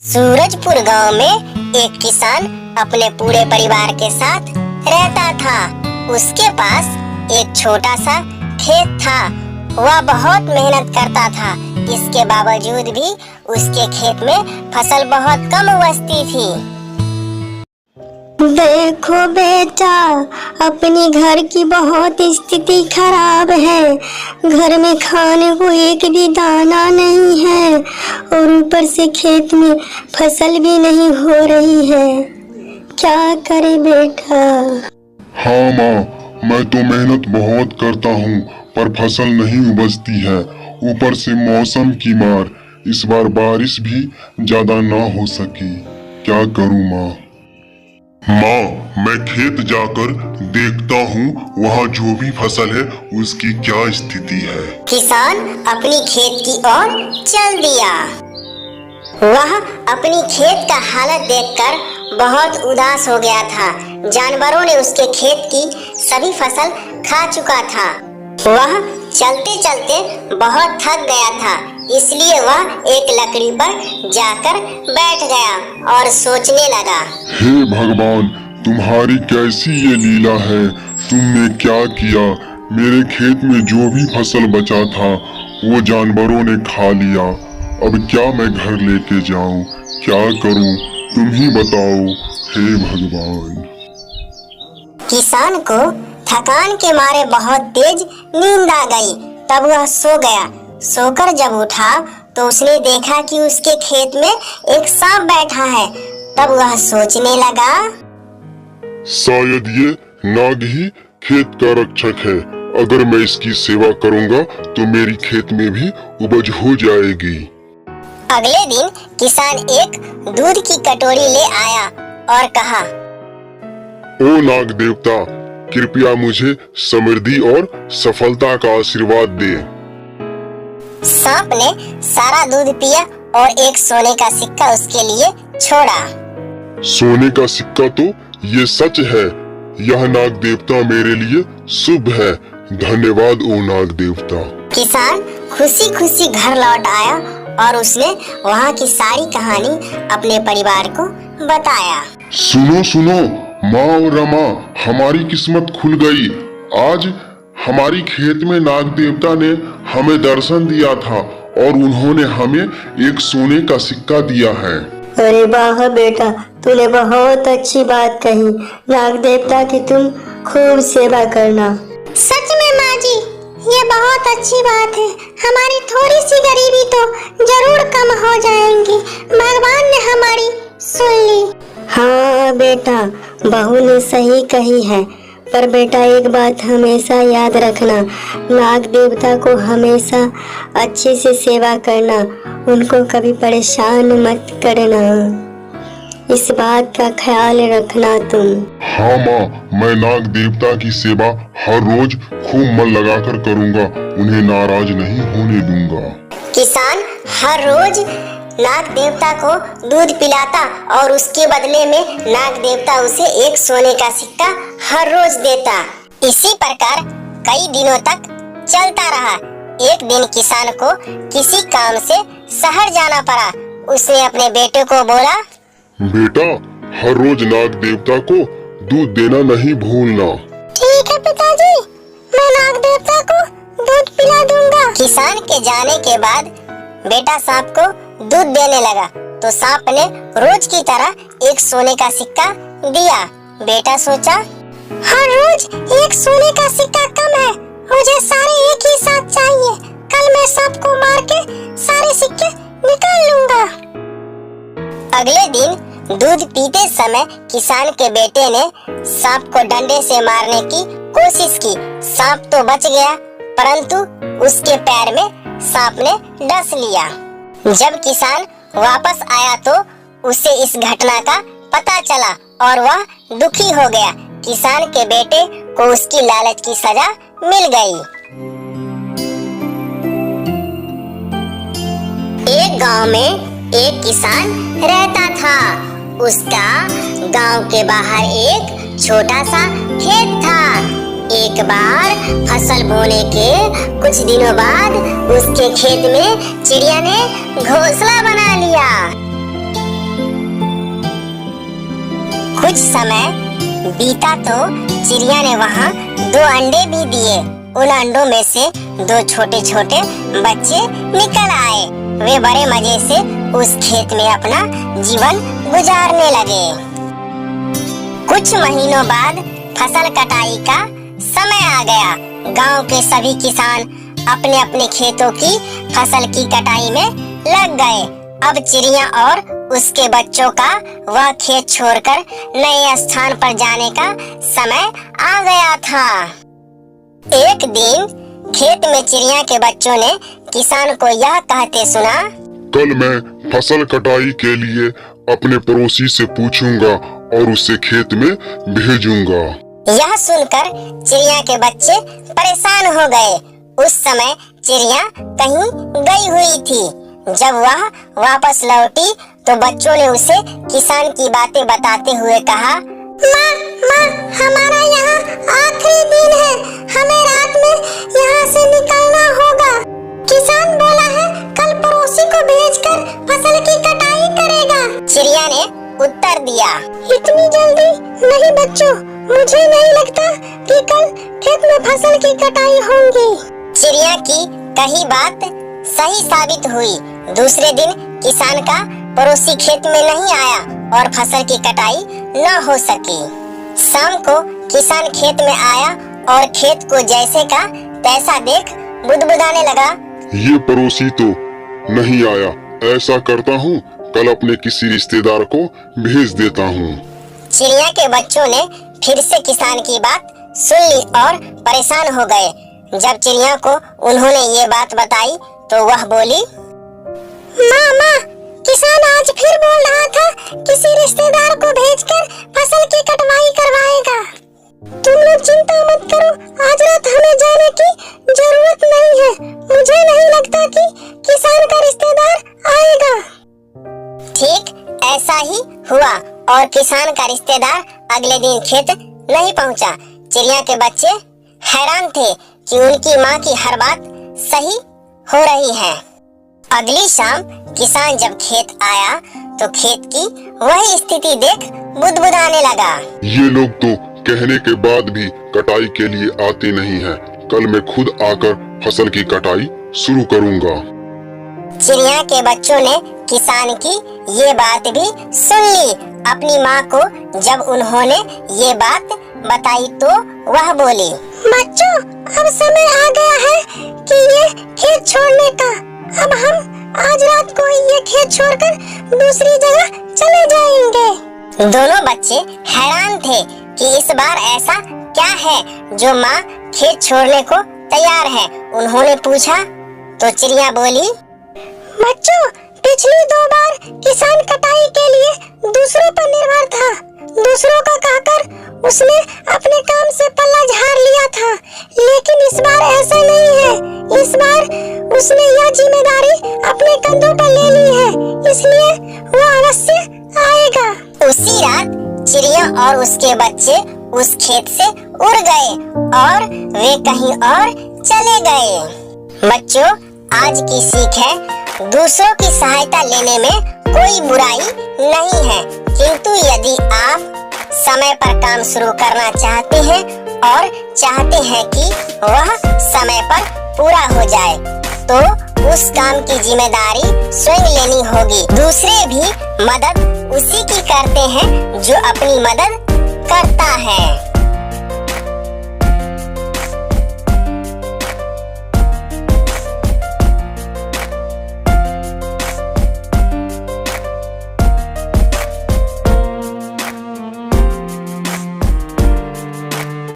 सूरजपुर गांव में एक किसान अपने पूरे परिवार के साथ रहता था। उसके पास एक छोटा सा खेत था। वह बहुत मेहनत करता था। इसके बावजूद भी उसके खेत में फसल बहुत कम उपजती थी। देखो बेटा, अपनी घर की बहुत स्थिति खराब है। घर में खाने को एक भी दाना नहीं है और ऊपर से खेत में फसल भी नहीं हो रही है। क्या करे बेटा? हाँ माँ, मैं तो मेहनत बहुत करता हूँ पर फसल नहीं उपजती है। ऊपर से मौसम की मार, इस बार बारिश भी ज्यादा ना हो सकी। क्या करूँ माँ? माँ, मैं खेत जाकर देखता हूँ वहाँ जो भी फसल है उसकी क्या स्थिति है। किसान अपनी खेत की ओर चल दिया। वह अपनी खेत का हालत देखकर बहुत उदास हो गया था। जानवरों ने उसके खेत की सभी फसल खा चुका था। वह चलते चलते बहुत थक गया था, इसलिए वह एक लकड़ी पर जाकर बैठ गया और सोचने लगा। हे भगवान, तुम्हारी कैसी ये लीला है? तुमने क्या किया? मेरे खेत में जो भी फसल बचा था वो जानवरों ने खा लिया। अब क्या मैं घर लेके जाऊं? क्या करूं? तुम ही बताओ हे भगवान। किसान को थकान के मारे बहुत तेज नींद आ गई। तब वह सो गया। सोकर जब उठा तो उसने देखा कि उसके खेत में एक सांप बैठा है। तब वह सोचने लगा, शायद ये नाग ही खेत का रक्षक है। अगर मैं इसकी सेवा करूंगा तो मेरी खेत में भी उपज हो जाएगी। अगले दिन किसान एक दूध की कटोरी ले आया और कहा, ओ नाग देवता, कृपया मुझे समृद्धि और सफलता का आशीर्वाद दे। सांप ने सारा दूध पिया और एक सोने का सिक्का उसके लिए छोड़ा। सोने का सिक्का तो ये सच है। यह नाग देवता मेरे लिए शुभ है। धन्यवाद ओ नाग देवता। किसान खुशी खुशी घर लौट आया और उसने वहाँ की सारी कहानी अपने परिवार को बताया। सुनो सुनो, माँ और रमा, हमारी किस्मत खुल गई। आज हमारी खेत में नाग देवता ने हमें दर्शन दिया था और उन्होंने हमें एक सोने का सिक्का दिया है। अरे वाह बेटा, तूने बहुत अच्छी बात कही। नाग देवता की तुम खूब सेवा करना। सच में माँ जी, ये बहुत अच्छी बात है। हमारी थोड़ी सी गरीबी तो जरूर कम हो जाएंगी। भगवान ने हमारी सुन ली। हाँ बेटा, बहू ने सही कही है। पर बेटा एक बात हमेशा याद रखना, नाग देवता को हमेशा अच्छे से सेवा करना। उनको कभी परेशान मत करना। इस बात का ख्याल रखना तुम। हाँ माँ, मैं नाग देवता की सेवा हर रोज खूब मन लगाकर करूँगा। उन्हें नाराज नहीं होने दूंगा। किसान हर रोज नाग देवता को दूध पिलाता और उसके बदले में नाग देवता उसे एक सोने का सिक्का हर रोज देता। इसी प्रकार कई दिनों तक चलता रहा। एक दिन किसान को किसी काम से शहर जाना पड़ा। उसने अपने बेटे को बोला, बेटा, हर रोज नाग देवता को दूध देना नहीं भूलना। ठीक है पिताजी, मैं नाग देवता को दूध पिला दूंगा। किसान के जाने के बाद बेटा सांप को दूध देने लगा तो सांप ने रोज की तरह एक सोने का सिक्का दिया। बेटा सोचा, हर रोज एक सोने का सिक्का कम है। मुझे सारे एक ही साथ चाहिए। कल मैं सांप को मार के सारे सिक्के निकाल लूंगा। अगले दिन दूध पीते समय किसान के बेटे ने सांप को डंडे से मारने की कोशिश की। सांप तो बच गया, परंतु उसके पैर में सांप ने डस लिया। जब किसान वापस आया तो उसे इस घटना का पता चला और वह दुखी हो गया। किसान के बेटे को उसकी लालच की सजा मिल गई। एक गांव में एक किसान रहता था। उसका गांव के बाहर एक छोटा सा खेत था। एक बार फसल बोने के कुछ दिनों बाद उसके खेत में चिड़िया ने घोंसला बना लिया। कुछ समय बीता तो चिड़िया ने वहाँ 2 अंडे भी दिए। उन अंडों में से 2 छोटे छोटे बच्चे निकल आए। वे बड़े मजे से उस खेत में अपना जीवन गुजारने लगे। कुछ महीनों बाद फसल कटाई का समय आ गया। गांव के सभी किसान अपने अपने खेतों की फसल की कटाई में लग गए। अब चिड़िया और उसके बच्चों का वह खेत छोड़कर नए स्थान पर जाने का समय आ गया था। एक दिन खेत में चिड़िया के बच्चों ने किसान को यह कहते सुना, कल मैं फसल कटाई के लिए अपने पड़ोसी से पूछूंगा और उसे खेत में भेजूंगा। यह सुनकर चिड़िया के बच्चे परेशान हो गए। उस समय चिड़िया कहीं गई हुई थी। जब वह वापस लौटी तो बच्चों ने उसे किसान की बातें बताते हुए कहा, माँ, हमारा यहाँ आखिरी दिन है, हमें रात में यहाँ से निकलना होगा। किसान बोला है कल पड़ोसी को भेजकर फसल की कटाई करेगा। चिड़िया ने उत्तर दिया, इतनी जल्दी नहीं बच्चों, मुझे नहीं लगता कि कल खेत में फसल की कटाई होगी। चिड़िया की कही बात सही साबित हुई। दूसरे दिन किसान का पड़ोसी खेत में नहीं आया और फसल की कटाई न हो सकी। शाम को किसान खेत में आया और खेत को जैसे का तैसा देख बुदबुदाने लगा, ये पड़ोसी तो नहीं आया। ऐसा करता हूँ कल अपने किसी रिश्तेदार को भेज देता हूँ। चिड़िया के बच्चों ने फिर से किसान की बात सुन ली और परेशान हो गए। जब चिड़िया को उन्होंने ये बात बताई तो वह बोली, माँ, किसान आज फिर बोल रहा था किसी रिश्तेदार को भेजकर फसल की कटवाई करवाएगा। तुम लोग चिंता मत करो, आज रात हमें जाने की जरूरत नहीं है। मुझे नहीं लगता कि किसान का रिश्तेदार आएगा। ठीक ऐसा ही हुआ और किसान का रिश्तेदार अगले दिन खेत नहीं पहुंचा। चिड़िया के बच्चे हैरान थे कि उनकी माँ की हर बात सही हो रही है। अगली शाम किसान जब खेत आया तो खेत की वही स्थिति देख बुदबुदाने लगा, ये लोग तो कहने के बाद भी कटाई के लिए आते नहीं हैं। कल मैं खुद आकर फसल की कटाई शुरू करूंगा। चिड़िया के बच्चों ने किसान की ये बात भी सुन ली। अपनी माँ को जब उन्होंने ये बात बताई तो वह बोली, बच्चों, अब समय आ गया है कि ये खेत छोड़ने का। अब हम आज रात को ये खेत छोड़कर दूसरी जगह चले जाएंगे। दोनों बच्चे हैरान थे कि इस बार ऐसा क्या है जो माँ खेत छोड़ने को तैयार है। उन्होंने पूछा तो चिड़िया बोली, बच्चों, पिछली 2 बार किसान कटाई के लिए दूसरों पर निर्भर था। दूसरों का कहकर उसने अपने काम से पल्ला झाड़ लिया था, लेकिन इस बार ऐसा नहीं है। इस बार उसने यह जिम्मेदारी अपने कंधों पर ले ली है, इसलिए वो अवश्य आएगा। उसी रात चिड़िया और उसके बच्चे उस खेत से उड़ गए और वे कहीं और चले गए। बच्चों, आज की सीख है, दूसरों की सहायता लेने में कोई बुराई नहीं है, किंतु यदि आप समय पर काम शुरू करना चाहते हैं और चाहते हैं कि वह समय पर पूरा हो जाए तो उस काम की जिम्मेदारी स्वयं लेनी होगी। दूसरे भी मदद उसी की करते हैं जो अपनी मदद करता है।